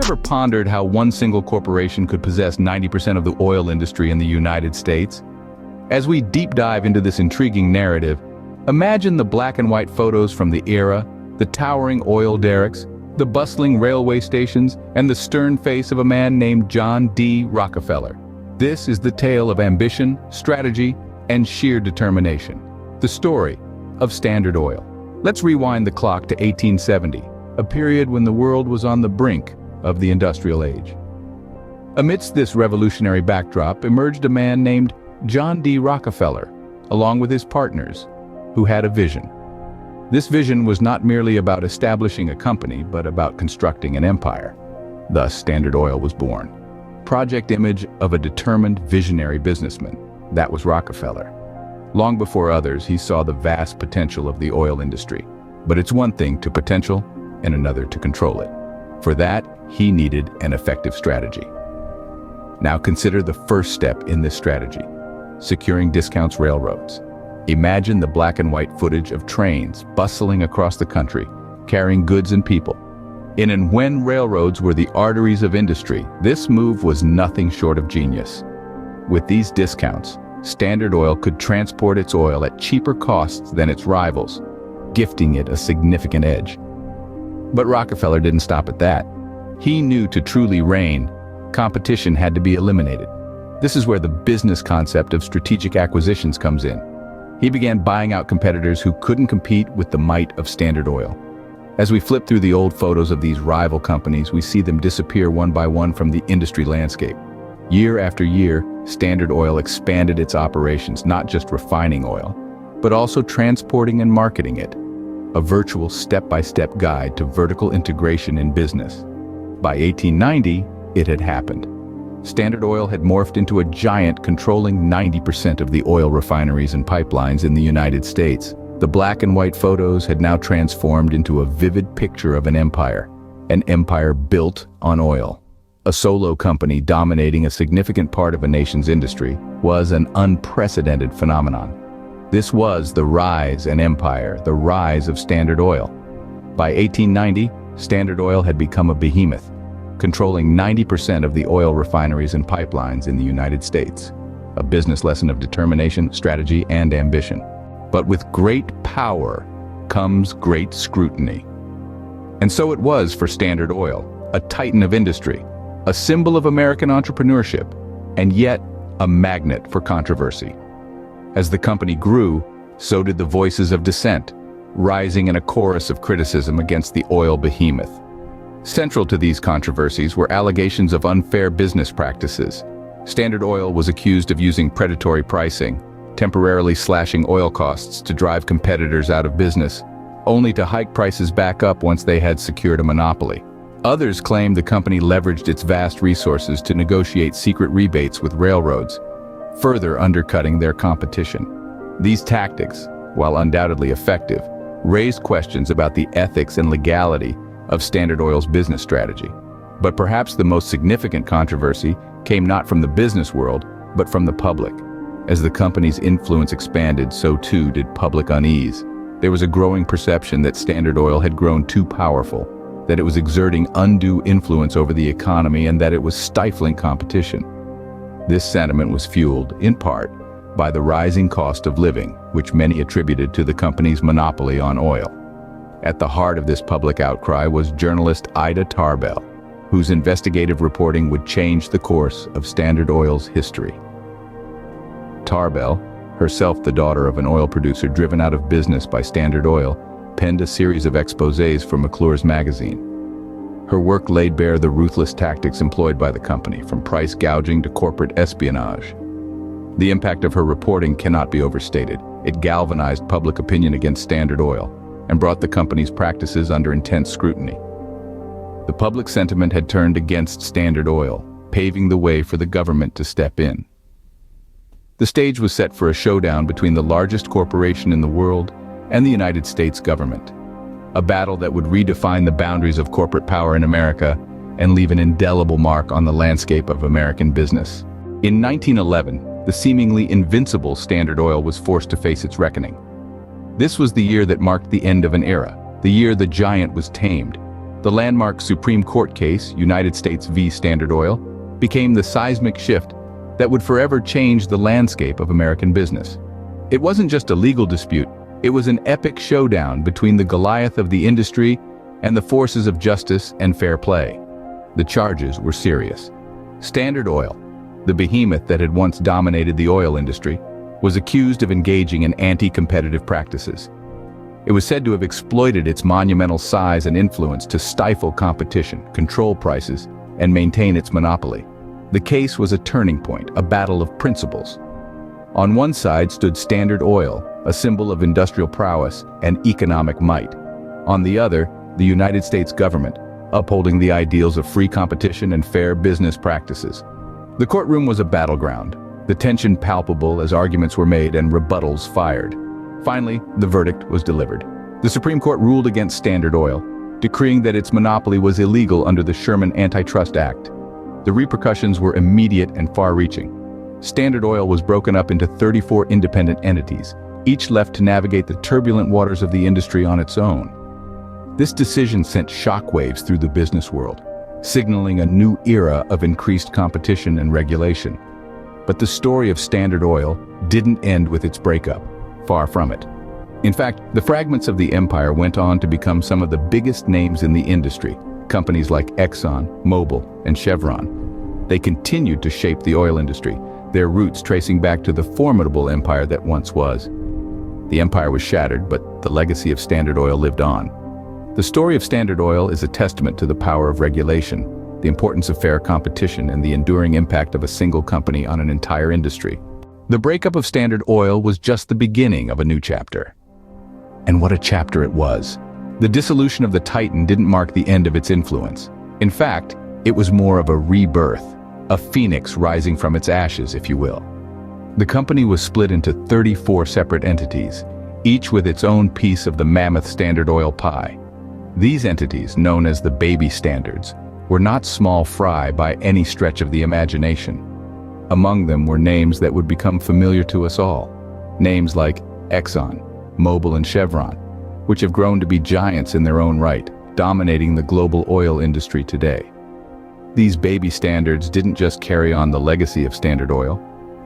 ever pondered how one single corporation could possess 90% of the oil industry in the United States? As we deep dive into this intriguing narrative, imagine the black and white photos from the era, the towering oil derricks, the bustling railway stations, and the stern face of a man named John D. Rockefeller. This is the tale of ambition, strategy, and sheer determination. The story of Standard Oil. Let's rewind the clock to 1870, a period when the world was on the brink of the industrial age. Amidst this revolutionary backdrop emerged a man named John D. Rockefeller, along with his partners, who had a vision. This vision was not merely about establishing a company, but about constructing an empire. Thus, Standard Oil was born. Project image of a determined, visionary businessman. That was Rockefeller. Long before others, he saw the vast potential of the oil industry. But it's one thing to potential and another to control it. For that, he needed an effective strategy. Now consider the first step in this strategy: securing discounts railroads. Imagine the black and white footage of trains bustling across the country, carrying goods and people. In and when railroads were the arteries of industry, this move was nothing short of genius. With these discounts, Standard Oil could transport its oil at cheaper costs than its rivals, gifting it a significant edge. But Rockefeller didn't stop at that. He knew to truly reign, competition had to be eliminated. This is where the business concept of strategic acquisitions comes in. He began buying out competitors who couldn't compete with the might of Standard Oil. As we flip through the old photos of these rival companies, we see them disappear one by one from the industry landscape. Year after year, Standard Oil expanded its operations, not just refining oil, but also transporting and marketing it. A virtual step-by-step guide to vertical integration in business. By 1890, it had happened. Standard Oil had morphed into a giant controlling 90% of the oil refineries and pipelines in the United States. The black and white photos had now transformed into a vivid picture of an empire built on oil. A solo company dominating a significant part of a nation's industry was an unprecedented phenomenon. This was the rise and empire, the rise of Standard Oil. By 1890, Standard Oil had become a behemoth, controlling 90% of the oil refineries and pipelines in the United States. A business lesson of determination, strategy, and ambition. But with great power comes great scrutiny. And so it was for Standard Oil, a titan of industry, a symbol of American entrepreneurship, and yet a magnet for controversy. As the company grew, so did the voices of dissent, rising in a chorus of criticism against the oil behemoth. Central to these controversies were allegations of unfair business practices. Standard Oil was accused of using predatory pricing, temporarily slashing oil costs to drive competitors out of business, only to hike prices back up once they had secured a monopoly. Others claimed the company leveraged its vast resources to negotiate secret rebates with railroads, further undercutting their competition. These tactics, while undoubtedly effective, raised questions about the ethics and legality of Standard Oil's business strategy. But perhaps the most significant controversy came not from the business world, but from the public. As the company's influence expanded, so too did public unease. There was a growing perception that Standard Oil had grown too powerful, that it was exerting undue influence over the economy, and that it was stifling competition. This sentiment was fueled, in part, by the rising cost of living, which many attributed to the company's monopoly on oil. At the heart of this public outcry was journalist Ida Tarbell, whose investigative reporting would change the course of Standard Oil's history. Tarbell, herself the daughter of an oil producer driven out of business by Standard Oil, penned a series of exposés for McClure's magazine. Her work laid bare the ruthless tactics employed by the company, from price gouging to corporate espionage. The impact of her reporting cannot be overstated. It galvanized public opinion against Standard Oil and brought the company's practices under intense scrutiny. The public sentiment had turned against Standard Oil, paving the way for the government to step in. The stage was set for a showdown between the largest corporation in the world and the United States government. A battle that would redefine the boundaries of corporate power in America and leave an indelible mark on the landscape of American business. In 1911, the seemingly invincible Standard Oil was forced to face its reckoning. This was the year that marked the end of an era, the year the giant was tamed. The The landmark Supreme Court case, United States v. Standard Oil, became the seismic shift that would forever change the landscape of American business. It wasn't just a legal dispute, it was an epic showdown between the Goliath of the industry and the forces of justice and fair play. The charges were serious. Standard Oil, the behemoth that had once dominated the oil industry, was accused of engaging in anti-competitive practices. It was said to have exploited its monumental size and influence to stifle competition, control prices, and maintain its monopoly. The case was a turning point, a battle of principles. On one side stood Standard Oil, a symbol of industrial prowess and economic might. On the other, the United States government, upholding the ideals of free competition and fair business practices. The courtroom was a battleground, the tension palpable as arguments were made and rebuttals fired. Finally, the verdict was delivered. The Supreme Court ruled against Standard Oil, decreeing that its monopoly was illegal under the Sherman Antitrust Act. The repercussions were immediate and far-reaching. Standard Oil was broken up into 34 independent entities, each left to navigate the turbulent waters of the industry on its own. This decision sent shockwaves through the business world, signaling a new era of increased competition and regulation. But the story of Standard Oil didn't end with its breakup. Far from it. In fact, the fragments of the empire went on to become some of the biggest names in the industry, companies like Exxon, Mobil, and Chevron. They continued to shape the oil industry, their roots tracing back to the formidable empire that once was. The empire was shattered, but the legacy of Standard Oil lived on. The story of Standard Oil is a testament to the power of regulation, the importance of fair competition, and the enduring impact of a single company on an entire industry. The breakup of Standard Oil was just the beginning of a new chapter. And what a chapter it was. The dissolution of the Titan didn't mark the end of its influence. In fact, it was more of a rebirth, a phoenix rising from its ashes, if you will. The company was split into 34 separate entities, each with its own piece of the mammoth Standard Oil pie. These entities, known as the baby standards, were not small fry by any stretch of the imagination. Among them were names that would become familiar to us all. Names like Exxon, Mobil, and Chevron, which have grown to be giants in their own right, dominating the global oil industry today. These baby standards didn't just carry on the legacy of Standard Oil,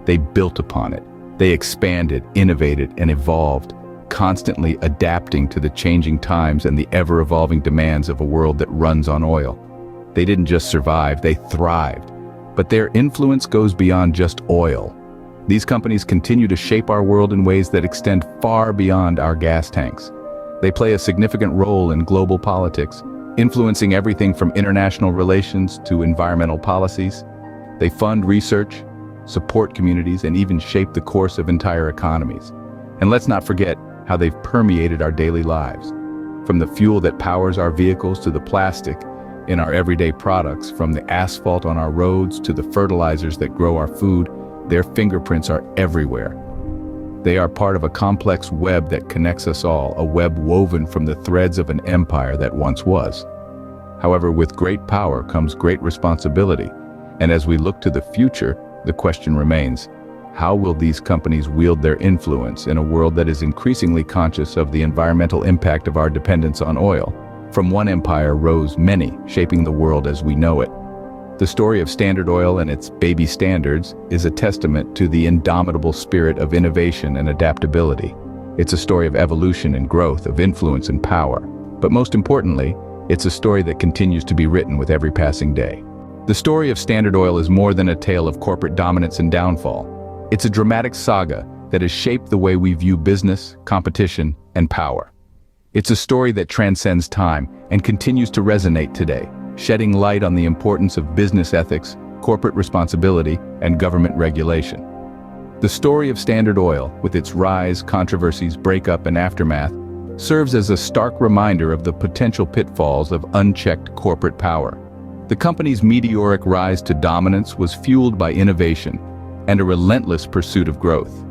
they built upon it. They expanded, innovated, and evolved, constantly adapting to the changing times and the ever-evolving demands of a world that runs on oil. They didn't just survive, they thrived. But their influence goes beyond just oil. These companies continue to shape our world in ways that extend far beyond our gas tanks. They play a significant role in global politics, influencing everything from international relations to environmental policies. They fund research, support communities, and even shape the course of entire economies. And let's not forget how they've permeated our daily lives. From the fuel that powers our vehicles to the plastic in our everyday products, from the asphalt on our roads to the fertilizers that grow our food, their fingerprints are everywhere. They are part of a complex web that connects us all, a web woven from the threads of an empire that once was. However, with great power comes great responsibility, and as we look to the future, the question remains, how will these companies wield their influence in a world that is increasingly conscious of the environmental impact of our dependence on oil? From one empire rose many, shaping the world as we know it. The story of Standard Oil and its baby standards is a testament to the indomitable spirit of innovation and adaptability. It's a story of evolution and growth, of influence and power. But most importantly, it's a story that continues to be written with every passing day. The story of Standard Oil is more than a tale of corporate dominance and downfall. It's a dramatic saga that has shaped the way we view business, competition, and power. It's a story that transcends time and continues to resonate today, shedding light on the importance of business ethics, corporate responsibility, and government regulation. The story of Standard Oil, with its rise, controversies, breakup, and aftermath, serves as a stark reminder of the potential pitfalls of unchecked corporate power. The company's meteoric rise to dominance was fueled by innovation and a relentless pursuit of growth.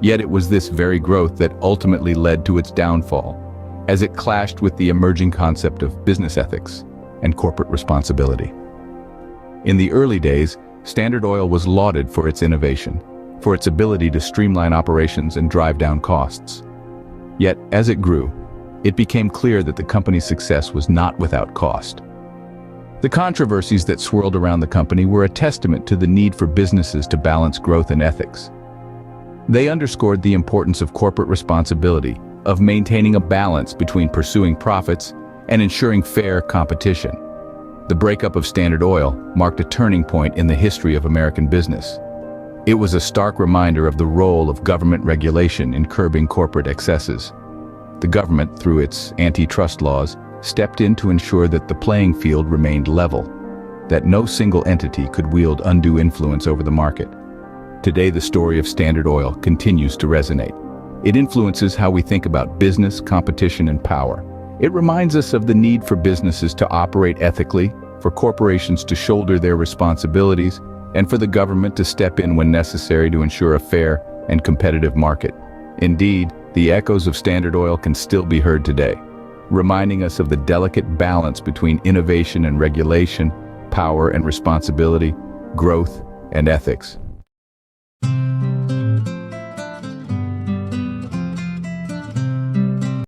Yet it was this very growth that ultimately led to its downfall, as it clashed with the emerging concept of business ethics and corporate responsibility. In the early days, Standard Oil was lauded for its innovation, for its ability to streamline operations and drive down costs. Yet, as it grew, it became clear that the company's success was not without cost. The controversies that swirled around the company were a testament to the need for businesses to balance growth and ethics. They underscored the importance of corporate responsibility, of maintaining a balance between pursuing profits and ensuring fair competition. The breakup of Standard Oil marked a turning point in the history of American business. It was a stark reminder of the role of government regulation in curbing corporate excesses. The government, through its antitrust laws, stepped in to ensure that the playing field remained level, that no single entity could wield undue influence over the market. Today, the story of Standard Oil continues to resonate. It influences how we think about business, competition, and power. It reminds us of the need for businesses to operate ethically, for corporations to shoulder their responsibilities, and for the government to step in when necessary to ensure a fair and competitive market. Indeed, the echoes of Standard Oil can still be heard today, reminding us of the delicate balance between innovation and regulation, power and responsibility, growth and ethics.